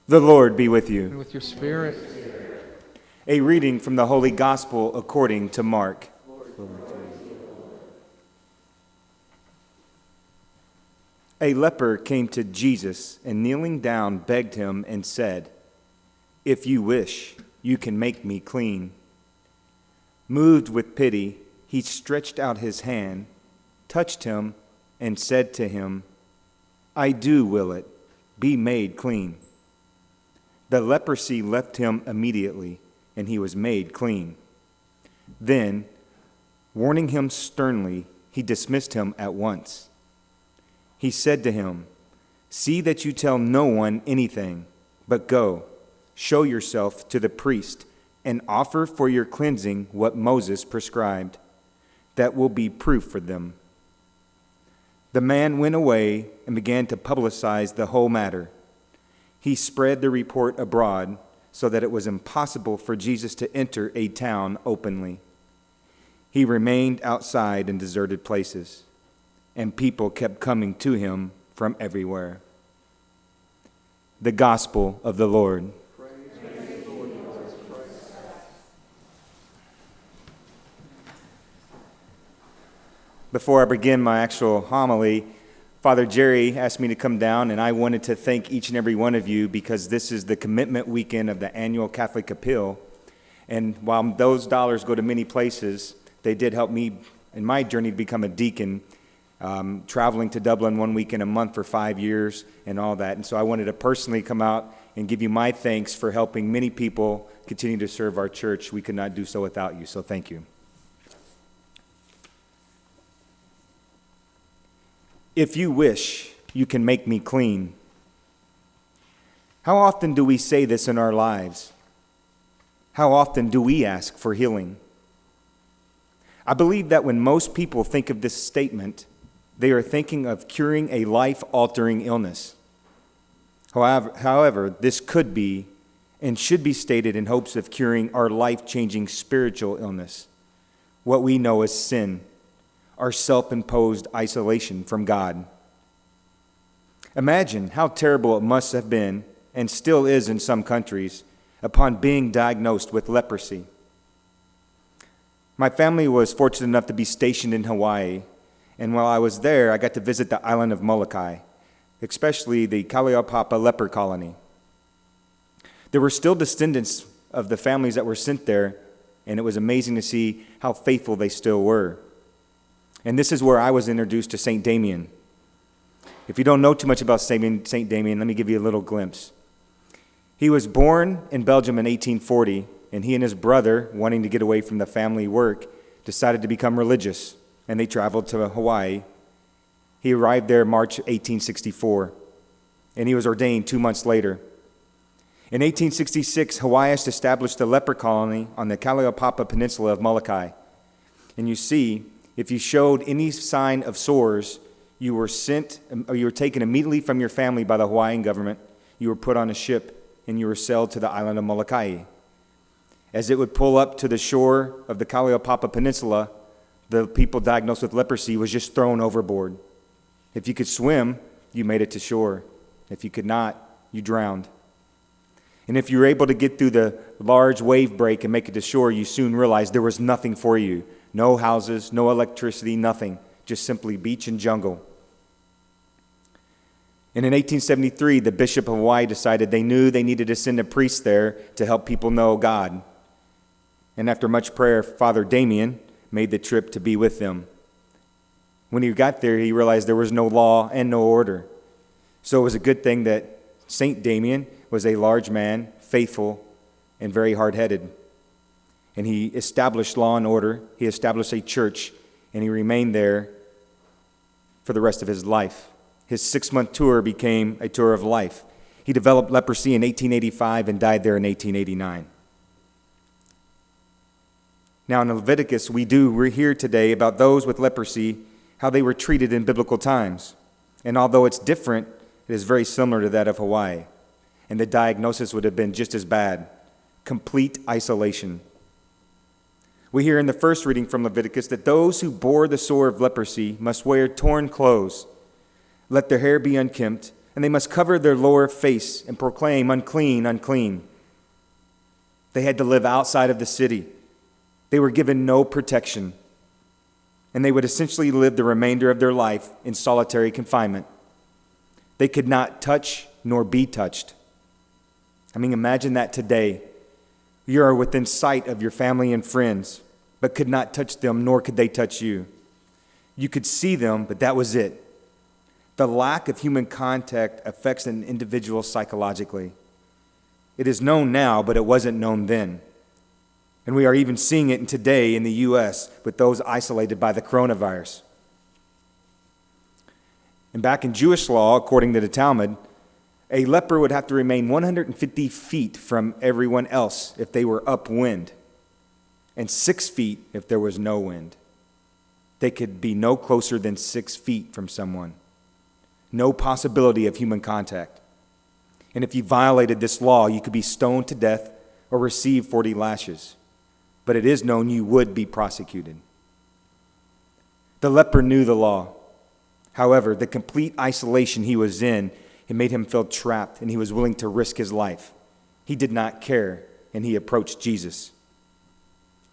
The Lord be with you. And with your spirit. A reading from the Holy Gospel according to Mark. A leper came to Jesus and kneeling down begged him and said, "If you wish, you can make me clean." Moved with pity, he stretched out his hand, touched him, and said to him, "I do will it, be made clean." The leprosy left him immediately, and he was made clean. Then, warning him sternly, he dismissed him at once. He said to him, "See that you tell no one anything, but go, show yourself to the priest, and offer for your cleansing what Moses prescribed. That will be proof for them." The man went away and began to publicize the whole matter. He spread the report abroad so that it was impossible for Jesus to enter a town openly. He remained outside in deserted places, and people kept coming to him from everywhere. The Gospel of the Lord. Before I begin my actual homily, Father Jerry asked me to come down, and I wanted to thank each and every one of you because this is the commitment weekend of the annual Catholic Appeal. And while those dollars go to many places, they did help me in my journey to become a deacon, traveling to Dublin 1 weekend a month for 5 years and all that. And so I wanted to personally come out and give you my thanks for helping many people continue to serve our church. We could not do so without you, so thank you. If you wish, you can make me clean. How often do we say this in our lives? How often do we ask for healing? I believe that when most people think of this statement, they are thinking of curing a life-altering illness. However, this could be and should be stated in hopes of curing our life-changing spiritual illness, what we know as sin, our self-imposed isolation from God. Imagine how terrible it must have been, and still is in some countries, upon being diagnosed with leprosy. My family was fortunate enough to be stationed in Hawaii, and while I was there, I got to visit the island of Molokai, especially the Kalaupapa leper colony. There were still descendants of the families that were sent there, and it was amazing to see how faithful they still were. And this is where I was introduced to St. Damien. If you don't know too much about St. Damien, let me give you a little glimpse. He was born in Belgium in 1840, and he and his brother, wanting to get away from the family work, decided to become religious, and they traveled to Hawaii. He arrived there March 1864, and he was ordained 2 months later. In 1866, Hawaiians established a leper colony on the Kalaupapa Peninsula of Molokai. And you see, if you showed any sign of sores, you were taken immediately from your family by the Hawaiian government. You were put on a ship, and you were sailed to the island of Molokai. As it would pull up to the shore of the Kalaupapa Peninsula, the people diagnosed with leprosy was just thrown overboard. If you could swim, you made it to shore. If you could not, you drowned. And if you were able to get through the large wave break and make it to shore, you soon realized there was nothing for you. No houses, no electricity, nothing. Just simply beach and jungle. And in 1873, the Bishop of Hawaii decided they knew they needed to send a priest there to help people know God. And after much prayer, Father Damien made the trip to be with them. When he got there, he realized there was no law and no order. So it was a good thing that St. Damien was a large man, faithful, and very hard-headed. And he established law and order. He established a church, and he remained there for the rest of his life. His 6-month tour became a tour of life. He developed leprosy in 1885 and died there in 1889. Now in Leviticus, we're here today about those with leprosy, how they were treated in biblical times. And although it's different, it is very similar to that of Hawaii. And the diagnosis would have been just as bad: complete isolation. We hear in the first reading from Leviticus that those who bore the sore of leprosy must wear torn clothes, let their hair be unkempt, and they must cover their lower face and proclaim, "Unclean, unclean." They had to live outside of the city. They were given no protection, and they would essentially live the remainder of their life in solitary confinement. They could not touch nor be touched. I mean, imagine that today. You are within sight of your family and friends, but could not touch them, nor could they touch you. You could see them, but that was it. The lack of human contact affects an individual psychologically. It is known now, but it wasn't known then. And we are even seeing it today in the U.S. with those isolated by the coronavirus. And back in Jewish law, according to the Talmud, a leper would have to remain 150 feet from everyone else if they were upwind, and 6 feet if there was no wind. They could be no closer than 6 feet from someone. No possibility of human contact. And if you violated this law, you could be stoned to death or receive 40 lashes. But it is known you would be prosecuted. The leper knew the law. However, the complete isolation he was in, it made him feel trapped, and he was willing to risk his life. He did not care, and he approached Jesus.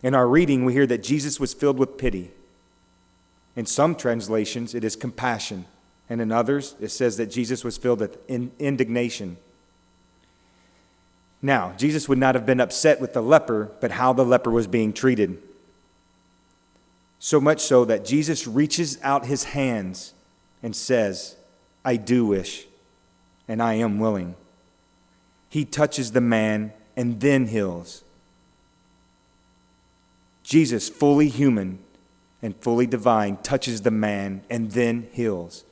In our reading, we hear that Jesus was filled with pity. In some translations, it is compassion, and in others, it says that Jesus was filled with indignation. Now, Jesus would not have been upset with the leper, but how the leper was being treated. So much so that Jesus reaches out his hands and says, "I do wish, and I am willing." He touches the man and then heals. Jesus, fully human and fully divine, touches the man and then heals.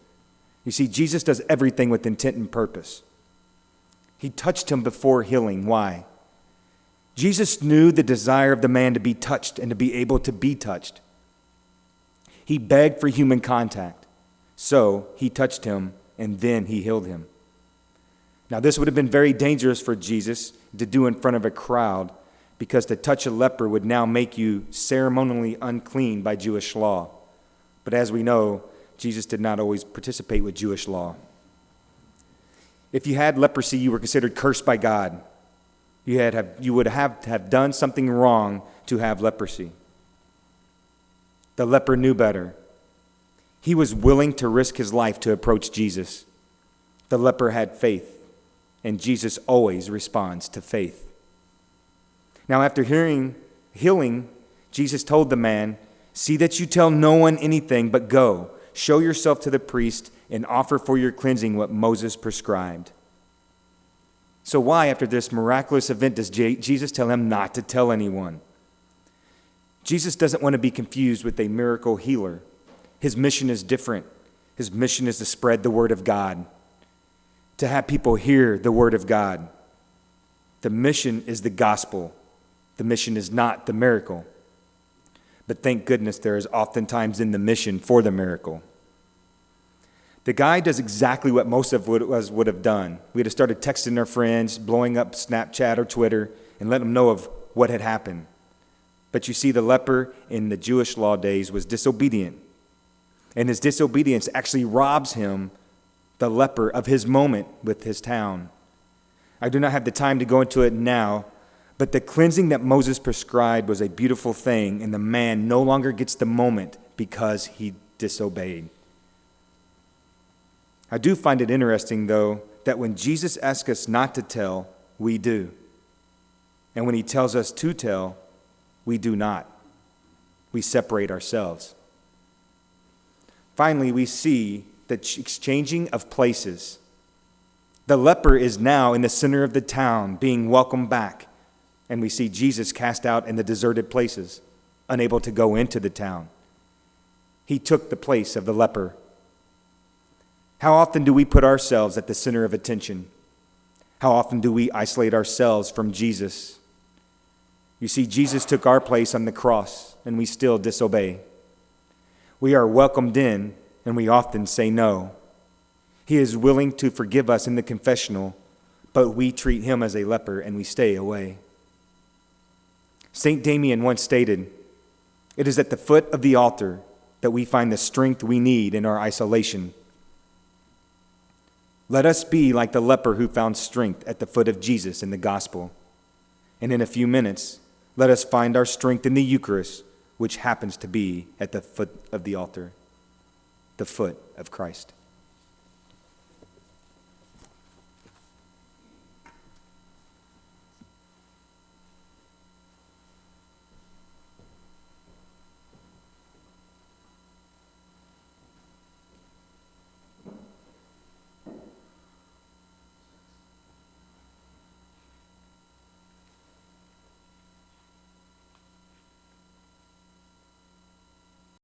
You see, Jesus does everything with intent and purpose. He touched him before healing. Why? Jesus knew the desire of the man to be touched and to be able to be touched. He begged for human contact. So he touched him and then he healed him. Now, this would have been very dangerous for Jesus to do in front of a crowd, because to touch a leper would now make you ceremonially unclean by Jewish law. But as we know, Jesus did not always participate with Jewish law. If you had leprosy, you were considered cursed by God. You would have to have done something wrong to have leprosy. The leper knew better. He was willing to risk his life to approach Jesus. The leper had faith, and Jesus always responds to faith. Now, after healing, Jesus told the man, "See that you tell no one anything, but go, show yourself to the priest, and offer for your cleansing what Moses prescribed." So why, after this miraculous event, does Jesus tell him not to tell anyone? Jesus doesn't want to be confused with a miracle healer. His mission is different. His mission is to spread the word of God, to have people hear the word of God. The mission is the gospel. The mission is not the miracle. But thank goodness there is oftentimes in the mission for the miracle. The guy does exactly what most of us would have done. We would have started texting our friends, blowing up Snapchat or Twitter, and let them know of what had happened. But you see, the leper in the Jewish law days was disobedient. And his disobedience actually robs him, the leper, of his moment with his town. I do not have the time to go into it now, but the cleansing that Moses prescribed was a beautiful thing, and the man no longer gets the moment because he disobeyed. I do find it interesting, though, that when Jesus asks us not to tell, we do. And when he tells us to tell, we do not. We separate ourselves. Finally, we see the exchanging of places. The leper is now in the center of the town, being welcomed back. And we see Jesus cast out in the deserted places, unable to go into the town. He took the place of the leper. How often do we put ourselves at the center of attention? How often do we isolate ourselves from Jesus? You see, Jesus took our place on the cross, and we still disobey. We are welcomed in, and we often say no. He is willing to forgive us in the confessional, but we treat him as a leper, and we stay away. St. Damien once stated, "It is at the foot of the altar that we find the strength we need in our isolation." Let us be like the leper who found strength at the foot of Jesus in the gospel. And in a few minutes, let us find our strength in the Eucharist, which happens to be at the foot of the altar, the foot of Christ.